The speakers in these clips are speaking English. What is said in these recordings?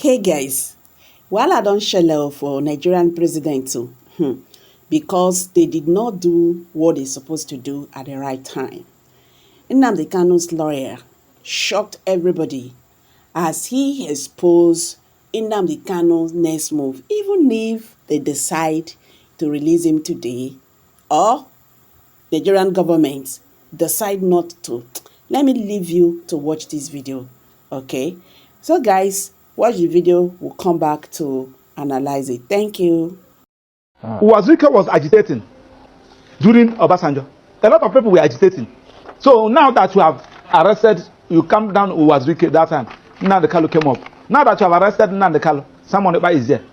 Hey guys, while I don't shell for Nigerian president too, because they did not do what they're supposed to do at the right time. Nnamdi Kanu's lawyer shocked everybody as he exposed Nnamdi Kanu's next move, even if they decide to release him today or the Nigerian government decide not to. Let me leave you to watch this video, okay? So guys, watch the video, we'll come back to analyze it. Thank you. Uwazirike was agitating during Obasanjo. A lot of people were agitating. So now that you have arrested, you come down Uwazirike that time. Nnamdi Kanu came up. Now that you have arrested Nnamdi Kanu, Simon Ekpa is there.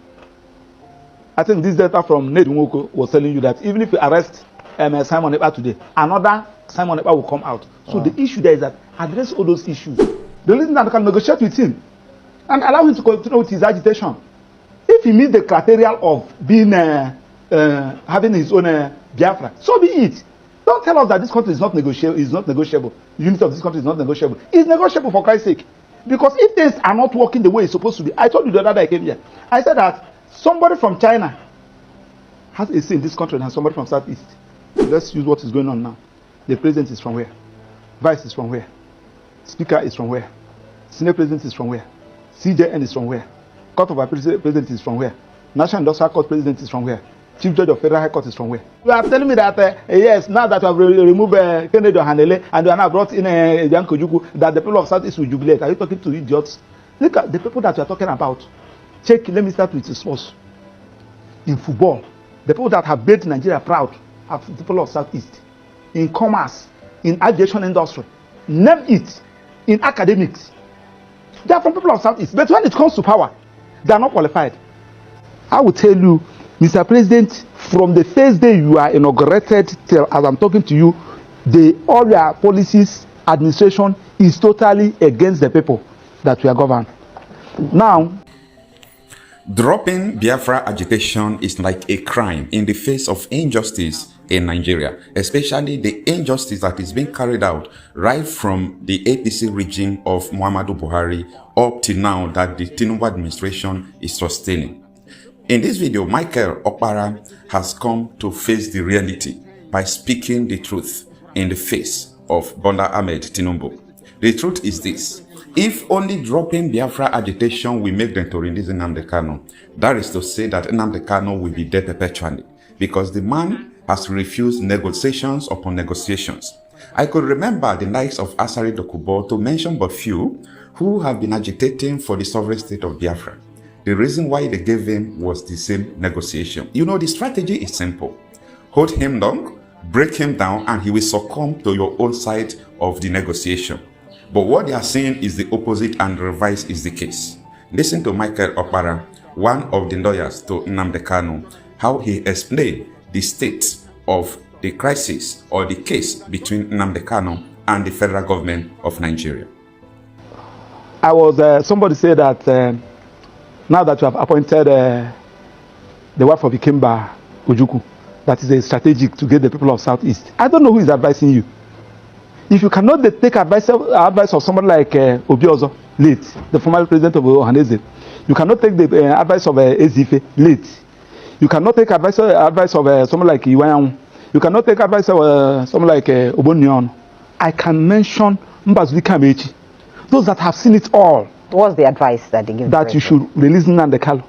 I think this data from Ned Nwoko was telling you that even if you arrest Simon Ekpa today, another Simon Ekpa will come out. So the issue there is that address all those issues. The reason that can negotiate with him and allow him to continue with his agitation. If he meets the criteria of being having his own Biafra, so be it. Don't tell us that this country is not negotiable. Is not negotiable. The unity of this country is not negotiable. It's negotiable for Christ's sake. Because if things are not working the way it's supposed to be, I told you the other day I came here. I said that somebody from China has a say in this country and somebody from Southeast. Let's use what is going on now. The president is from where? Vice is from where? Speaker is from where? Senate president is from where? CJN is from where? Court of Appeal president is from where? National Industrial Court president is from where? Chief Judge of Federal High Court is from where? You are telling me that yes, now that you have removed Kennedy Hanele and you are now brought in Bianco Juku, that the people of Southeast will jubilate. Are you talking to idiots? Look at the people that you are talking about. Check. Let me start with the source. In football, the people that have made Nigeria proud are the people of Southeast. In commerce, in aviation industry, name it. In academics, they are from people of Southeast. But when it comes to power, they are not qualified. I will tell you, Mr. President, from the first day you are inaugurated till as I'm talking to you, all your policies, administration is totally against the people that we are governed. Now, dropping Biafra agitation is like a crime in the face of injustice in Nigeria, especially the injustice that is being carried out right from the APC regime of Muhammadu Buhari up to now that the Tinubu administration is sustaining. In this video, Michael Okpara has come to face the reality by speaking the truth in the face of Bola Ahmed Tinubu. The truth is this: if only dropping Biafra agitation will make them to release Nnamdi Kanu, that is to say that Nnamdi Kanu will be dead perpetually, because the man has refused negotiations upon negotiations. I could remember the likes of Asari Dokubo, to mention but few, who have been agitating for the sovereign state of Biafra. The reason why they gave him was the same negotiation. You know, the strategy is simple. Hold him long, break him down, and he will succumb to your own side of the negotiation. But what they are saying is the opposite, and the reverse is the case. Listen to Michael Okpara, one of the lawyers to Nnamdi Kanu, how he explained the state of the crisis or the case between Nnamdi Kanu and the federal government of Nigeria. I was somebody said that now that you have appointed the wife of Ikemba Ojukwu, that is a strategic to get the people of Southeast. I don't know who is advising you. If you cannot take advice of somebody like Obiozo, late, the former president of Ohaneze, you cannot take the advice of Ezife, late. You cannot take advice of someone like Iwayang. You cannot take advice of someone like Obonyon. I can mention Mbazulika Mechi. Those that have seen it all. What's the advice that they give? That you should release Nnamdi Kanu.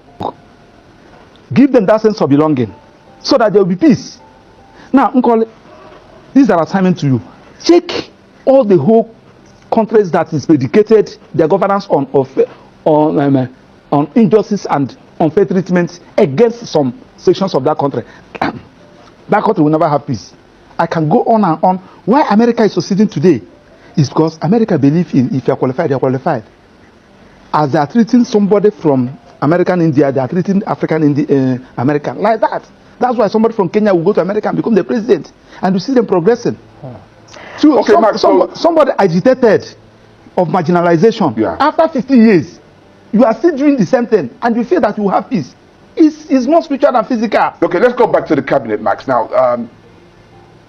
Give them that sense of belonging, so that there will be peace. Now, Nkole, these are assignments to you. Check all the whole countries that is predicated their governance on injustice and unfair treatment against some sections of that country. That country will never have peace. I can go on and on. Why America is succeeding today is because America believes in if you are qualified, you are qualified. As they are treating somebody from American India, they are treating African American like that. That's why somebody from Kenya will go to America and become the president, and you see them progressing. So okay, somebody agitated of marginalization. Yeah. After 50 years, you are still doing the same thing, and you feel that you will have peace. It's more spiritual than physical. Okay, let's go back to the cabinet, Max. Now,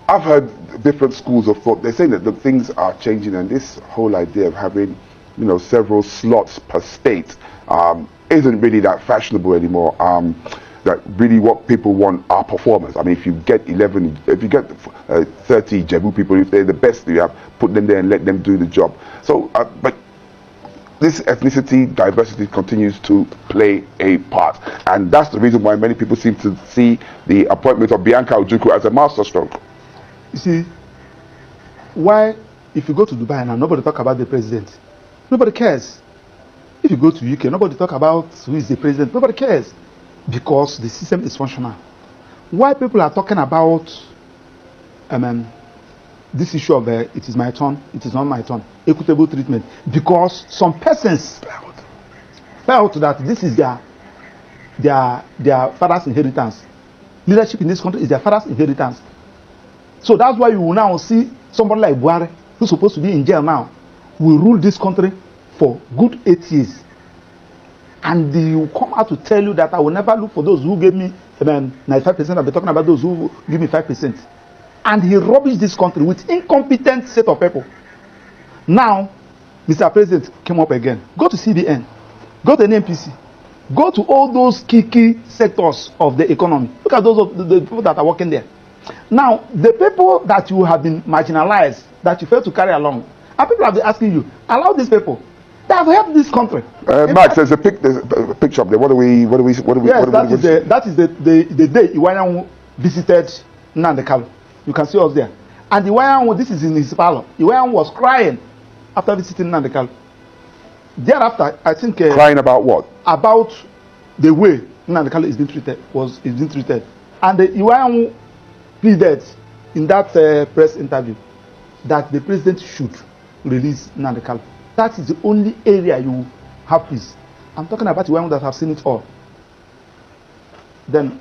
I've heard different schools of thought. They're saying that the things are changing, and this whole idea of having several slots per state isn't really that fashionable anymore. That really what people want are performers. I mean, if you get 30 Jebu people, if they're the best you have, put them there and let them do the job. So, but this ethnicity diversity continues to play a part, and that's the reason why many people seem to see the appointment of Bianca Ojukwu as a masterstroke. You see, why if you go to Dubai now, nobody talk about the president. Nobody cares. If you go to UK, nobody talk about who is the president. Nobody cares, because the system is functional. Why people are talking about this issue of it is my turn, it is not my turn, equitable treatment, because some persons felt that this is their father's inheritance. Leadership in this country is their father's inheritance. So that's why you will now see somebody like Buhari, who's supposed to be in jail now, will rule this country for good 8 years. And they will come out to tell you that I will never look for those who gave me 95%. I'll be talking about those who give me 5%. And he rubbished this country with incompetent set of people. Now, Mr. President came up again. Go to CBN, go to NNPC, go to all those key sectors of the economy. Look at those of the people that are working there. Now, the people that you have been marginalized, that you fail to carry along, and people have been asking you, allow these people. They have helped this country. Max, there's a picture up there. That is the day Iwayan visited Nnamdi Kanu. You can see us there. And Iwayan, this is in his parlor. Iwayan was crying after visiting Nnamdi Kanu. Thereafter, I think crying about what? About the way Nnamdi Kanu is being treated. And Iwayan pleaded in that press interview that the president should release Nnamdi Kanu. That is the only area you have peace. I'm talking about the one that have seen it all. Then,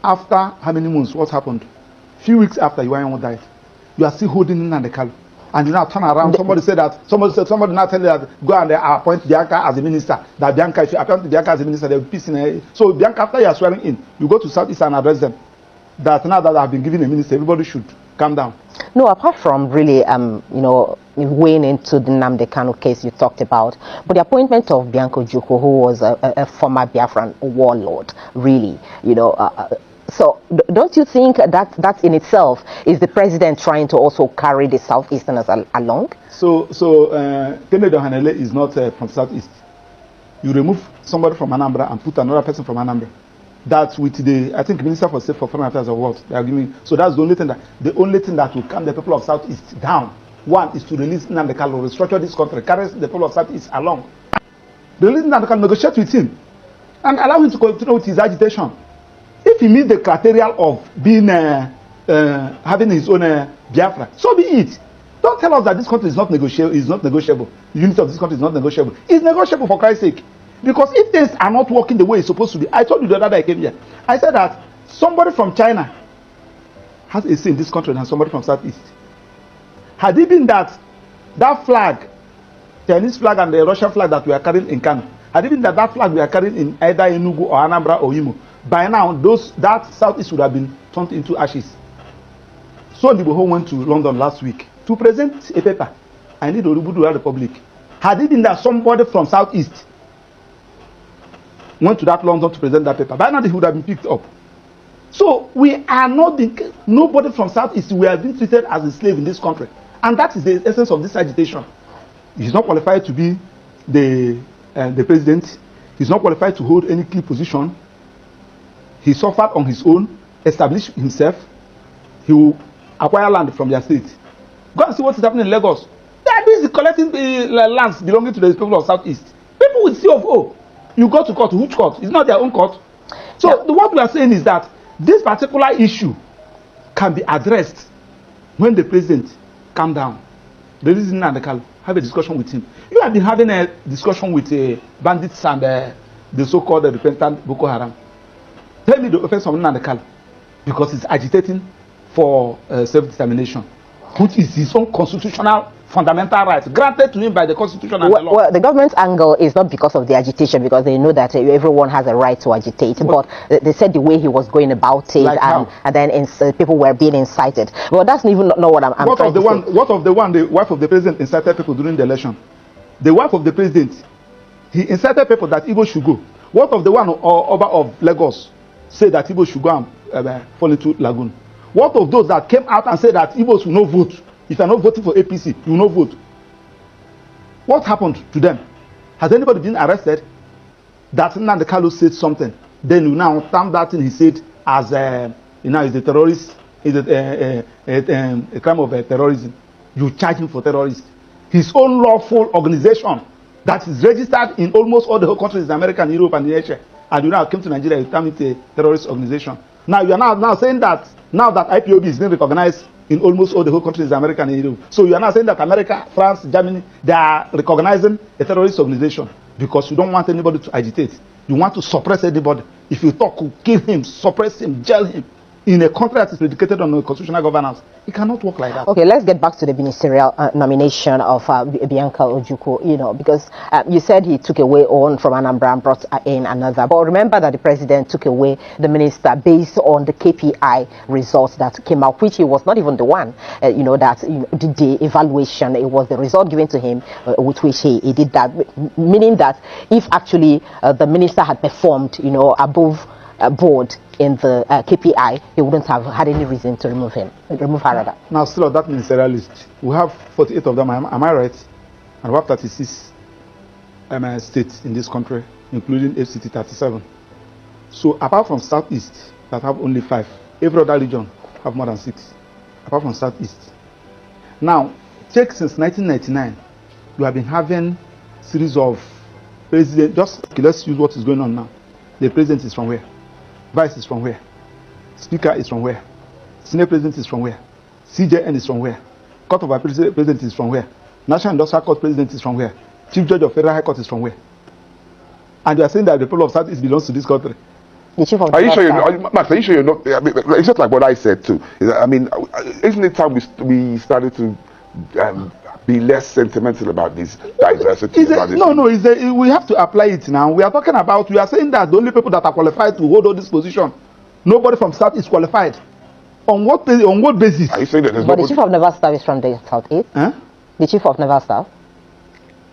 after how many months, what happened? Few weeks after Iwayan died, you are still holding Nnamdi Kanu. And you now turn around, somebody now tell you that go and appoint Bianca as a minister. That Bianca, if you appoint Bianca as a minister, there will be peace in her. So Bianca, after you are swearing in, you go to Southeast and address them. That now that I have been given a minister, everybody should calm down. No, apart from really, weighing into the Nnamdi Kanu case you talked about, but the appointment of Bianca Ojukwu, who was a former Biafran warlord, really, so don't you think that in itself is the president trying to also carry the Southeasterners along? So Kennedy Ohanele is not from Southeast. You remove somebody from Anambra and put another person from Anambra. That with the, I think, Minister for State for Foreign Affairs or what they are giving. So that's the only thing that will calm the people of Southeast down. One is to release Nnamdi Kanu, restructure this country, carry the people of Southeast along. Release Nnamdi Kanu, negotiate with him, and allow him to continue with his agitation. If he meets the criteria of being having his own Biafra, so be it. Don't tell us that this country is not negotiable. The unity of this country is not negotiable. It's negotiable, for Christ's sake. Because if things are not working the way it's supposed to be, I told you the other day I came here. I said that somebody from China has a say in this country than somebody from Southeast. Had it been that flag, Chinese flag and the Russian flag that we are carrying in Kanu, had it been that flag we are carrying in either Enugu or Anambra or Imo, by now that Southeast would have been turned into ashes. So Ndiboho went to London last week to present a paper. I need Orubudu Republic. Had it been that somebody from Southeast went to that London to present that paper, by now they would have been picked up. So we are not nobody from Southeast, we are being treated as a slave in this country. And that is the essence of this agitation. He's not qualified to be the president. He's not qualified to hold any key position. He suffered on his own, established himself. He will acquire land from their state. Go and see what is happening in Lagos. They are busy collecting lands belonging to the people of Southeast. People with CFO. You go to court, which court? It's not their own court. So what we are saying is that this particular issue can be addressed when the president calm down. The reason Nnamdi Kanu, have a discussion with him. You have been having a discussion with bandits and the so-called repentant Boko Haram. Tell me the offense of Nnamdi Kanu, because he's agitating for self-determination, which is his own constitutional fundamental right granted to him by the Constitution and the law. Well, the government's angle is not because of the agitation, because they know that everyone has a right to agitate. But they said the way he was going about it, like and then people were being incited. Well, that's even not what I'm what trying of the to one? say. What of the one? The wife of the president incited people during the election. the wife of the president, he incited people that Igbo should go. What of the one Oba of Lagos said that Igbo should go and fall into lagoon? What of those that came out and said that Igbos will not vote? If you are not voting for APC, you will not vote. What happened to them? Has anybody been arrested? That Nnamdi Kanu said something. Then you now term that thing he said as is a terrorist, is a crime of terrorism. You charge him for terrorism. His own lawful organization that is registered in almost all the whole countries in America and Europe and Asia, and you now came to Nigeria, you term it a terrorist organization. Now you are now saying that now that IPOB is being recognized in almost all the whole countries in America and Europe, so you are now saying that America, France, Germany, they are recognizing a terrorist organization because you don't want anybody to agitate. You want to suppress anybody. If you talk, kill him, suppress him, jail him. In a country that is predicated on constitutional governance, it cannot work like that. Okay, let's get back to the ministerial nomination of Bianca Ojukwu, because you said he took away one from Anambra and brought in another. But remember that the president took away the minister based on the KPI results that came out, which he was not even the one, that did the evaluation. It was the result given to him with which he did that, meaning that if actually the minister had performed, above board in the KPI, he wouldn't have had any reason to remove her rather. Now, still on that ministerial list, we have 48 of them, am I right? And we have 36 states in this country, including FCT 37. So, apart from Southeast, that have only 5, every other region have more than 6, apart from Southeast. Now, check since 1999, we have been having series of presidents. Just let's use what is going on now. The president is from where? Vice is from where? Speaker is from where? Senate President is from where? CJN is from where? Court of Appeal President is from where? National Industrial Court President is from where? Chief Judge of Federal High Court is from where? And you are saying that the people of Southeast belongs to this country. The chief of are you sure Max, are you sure you're not? I mean, it's just like what I said too. I mean, isn't it time we started to be less sentimental about this diversity? We have to apply it now. We are saying that the only people that are qualified to hold all this position, nobody from South is qualified. On what basis? Are you saying that there's the chief of naval staff is from the Southeast? Huh? The chief of naval staff?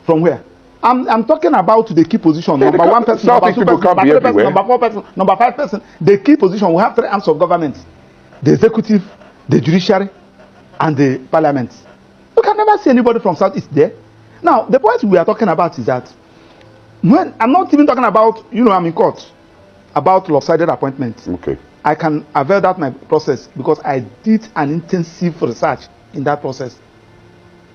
From where? I'm talking about the key position. Number 1 person, number 2 person, number 3 person, number 4 person, number 5 person. The key position, we have 3 arms of government: the executive, the judiciary, and the parliament. You can never see anybody from Southeast there. Now, the point we are talking about is that when I'm not even talking about, I'm in court about lopsided appointments. Okay. I can avail that my process because I did an intensive research in that process.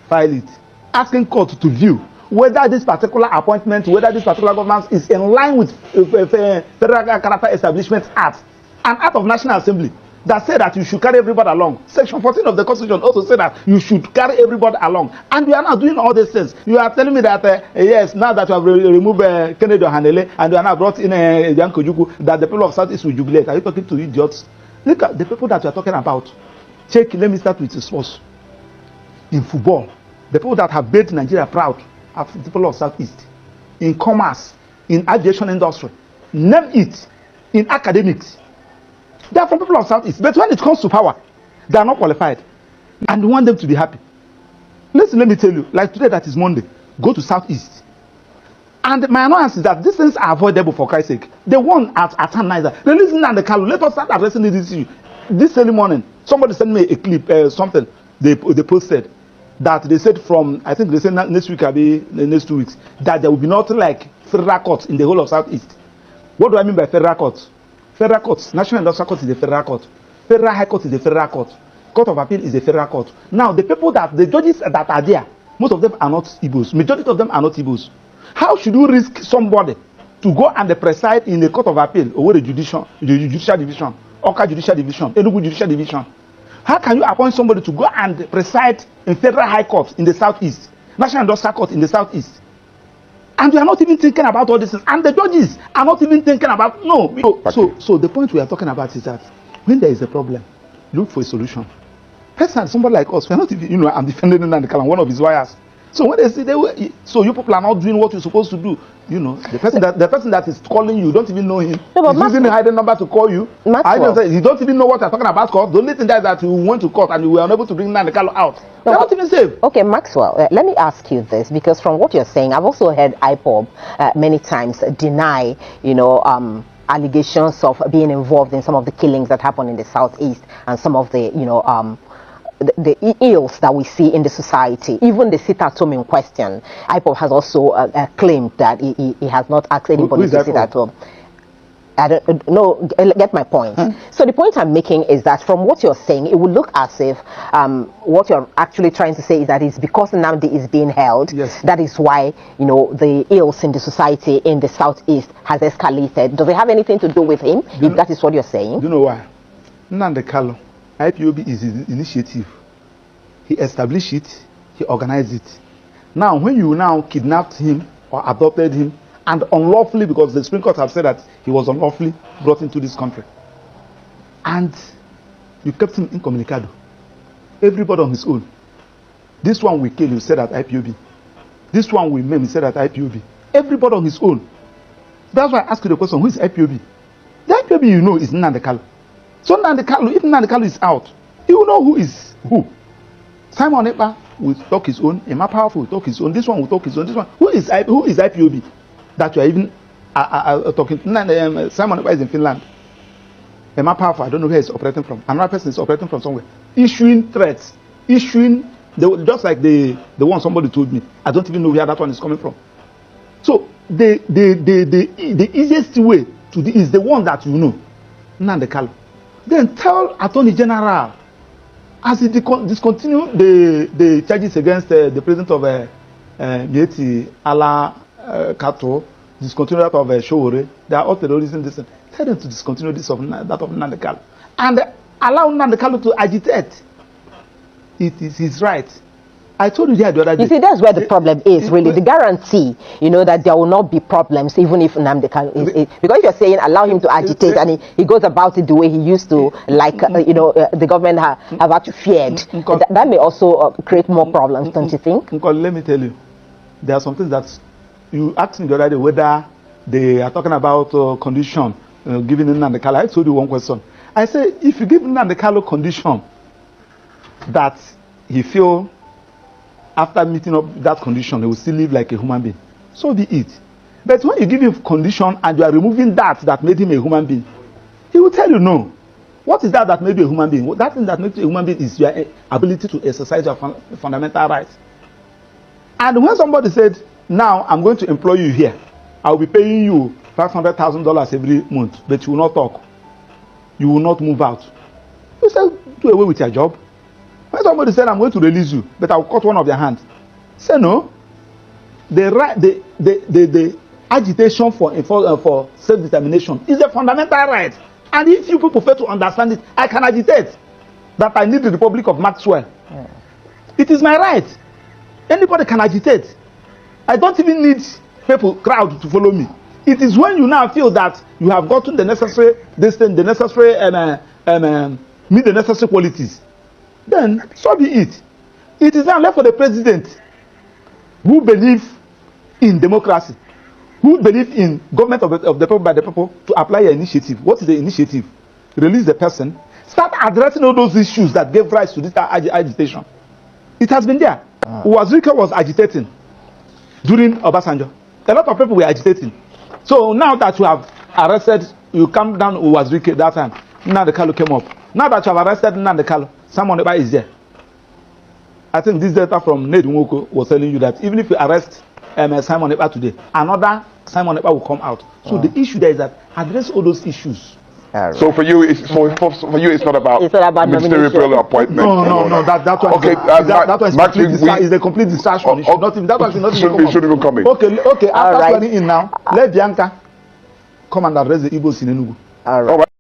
File it, asking court to view whether this particular appointment, whether this particular governance is in line with Federal Character Establishment Act, an act of National Assembly that said that you should carry everybody along. Section 14 of the Constitution also said that you should carry everybody along. And we are now doing all these things. You are telling me that, yes, now that you have removed Kennedy Ohanele and you are now brought in Bianca Ojukwu, that the people of Southeast will jubilate. Are you talking to idiots? Look at the people that you are talking about. Check, let me start with the sports. In football, the people that have made Nigeria proud are the people of Southeast. In commerce, in aviation industry, name it, in academics. They are from people of Southeast. But when it comes to power, they are not qualified. And we want them to be happy. Listen, let me tell you, like today that is Monday, go to Southeast. And my annoyance is that these things are avoidable for Christ's sake. The one at Niger, releasing and the Kanu, let us start addressing this issue. This early morning, somebody sent me a clip, something they posted, that they said from, I think they said next week, the next 2 weeks, that there will be nothing like federal courts in the whole of Southeast. What do I mean by federal courts? Federal courts, National Industrial Court is a federal court. Federal High Court is a federal court. Court of Appeal is a federal court. Now, the judges that are there, most of them are not Igbos. Majority of them are not Igbos. How should you risk somebody to go and preside in the Court of Appeal or the judicial division, Oka Judicial Division, Enugu Judicial Division? How can you appoint somebody to go and preside in Federal High Court in the Southeast, National Industrial Court in the Southeast? And we are not even thinking about all this. And the judges are not even thinking about, So the point we are talking about is that when there is a problem, look for a solution. Personally, somebody like us, we are not even, I'm defending Nnamdi Kanu, one of his lawyers. So when they say so you people are not doing what you're supposed to do, you know, the person that is calling you don't even know him. No, He's using a hidden number to call you. You don't even know what you're talking about. Court. The only thing that you went to court and you were unable to bring Nnamdi Kanu out. They're not even safe. Okay, Maxwell, let me ask you this, because from what you're saying, I've also heard IPOB many times deny, you know, allegations of being involved in some of the killings that happen in the southeast and some of the, you know, the ills that we see in the society. Even the sit-at-home in question, IPOB has also claimed that he has not asked anybody to sit at home. I don't know, get my point. So the point I'm making is that from what you're saying, it would look as if what you're actually trying to say is that it's because Nnamdi is being held, yes, that is why, you know, the ills in the society in the southeast has escalated. Does it have anything to do with him, if that is what you're saying? Do you know why? Nnamdi Kanu, IPOB is his initiative. He established it, he organized it. Now, when you now kidnapped him or adopted him, and unlawfully, because the Supreme Court have said that he was unlawfully brought into this country, and you kept him incommunicado, everybody on his own. This one we kill, you said at IPOB. This one we maim, you said at IPOB. Everybody on his own. That's why I ask you the question, who is IPOB? The IPOB you know is Nnamdi Kanu. So Nnamdi Kanu, if Nnamdi Kanu is out, you will know who is who. Simon Ekpa will talk his own, Emma Powerful will talk his own, this one will talk his own, this one. Who is IPOB? That you are even talking. Simon Ekpa is in Finland. Emma Powerful, I don't know where he's operating from. Another person is operating from somewhere. Issuing threats. Just like the one somebody told me. I don't even know where that one is coming from. So the easiest way to do is the one that you know. Nnamdi Kanu. Then tell Attorney General, as he discontinue the charges against the president of Mieti Ala Kato, discontinue that of Showore, they are all terrorism. Tell them to discontinue that of Nnamdi Kanu and allow Nnamdi Kanu to agitate. It is his right. I told you the other day. You see, that's where the problem is, really. The guarantee, you know, that there will not be problems, even if Nnamdi Kanu is. Because you're saying allow him to agitate and he goes about it the way he used to, like, you know, the government have actually feared. That may also create more problems, don't you think? Let me tell you, there are some things that you asked me the other day whether they are talking about condition giving Nnamdi Kanu. I told you one question. I said, if you give Nnamdi Kanu condition that he feel after meeting up that condition, he will still live like a human being, so be it. But when you give him condition and you are removing that made him a human being, he will tell you no. What is that made you a human being? That thing that makes you a human being is your ability to exercise your fundamental rights. And when somebody said, now I'm going to employ you here, I will be paying you $500,000 every month, but you will not talk. You will not move out. You say, do away with your job. When somebody said, I'm going to release you, but I'll cut one of your hands. Say no. The agitation for self-determination is a fundamental right. And if you people fail to understand it, I can agitate that I need the Republic of Maxwell. It is my right. Anybody can agitate. I don't even need crowd to follow me. It is when you now feel that you have gotten the necessary distance, the necessary meet the necessary qualities, then so be it. It is now left for the president who believes in democracy, who believes in government of the people by the people, to apply your initiative. What is the initiative? Release the person. Start addressing all those issues that gave rise to this agitation. It has been there. Uwazirike was agitating during Obasanjo. A lot of people were agitating. So now that you have arrested, you come down Uwazirike that time. Nnamdi Kanu came up. Now that you have arrested Nnamdi Kanu, Simon Ekpa is there. I think this data from Ned Nwoko was telling you that even if you arrest Simon Ekpa today, another Simon Ekpa will come out. So the issue there is that address all those issues. Right. So for you, it's not about ministerial appointment. No. That one. Okay, is a complete distraction. Shouldn't even come in. Okay. After planning in now, let Bianca come and address the Igbos in Enugu. All right.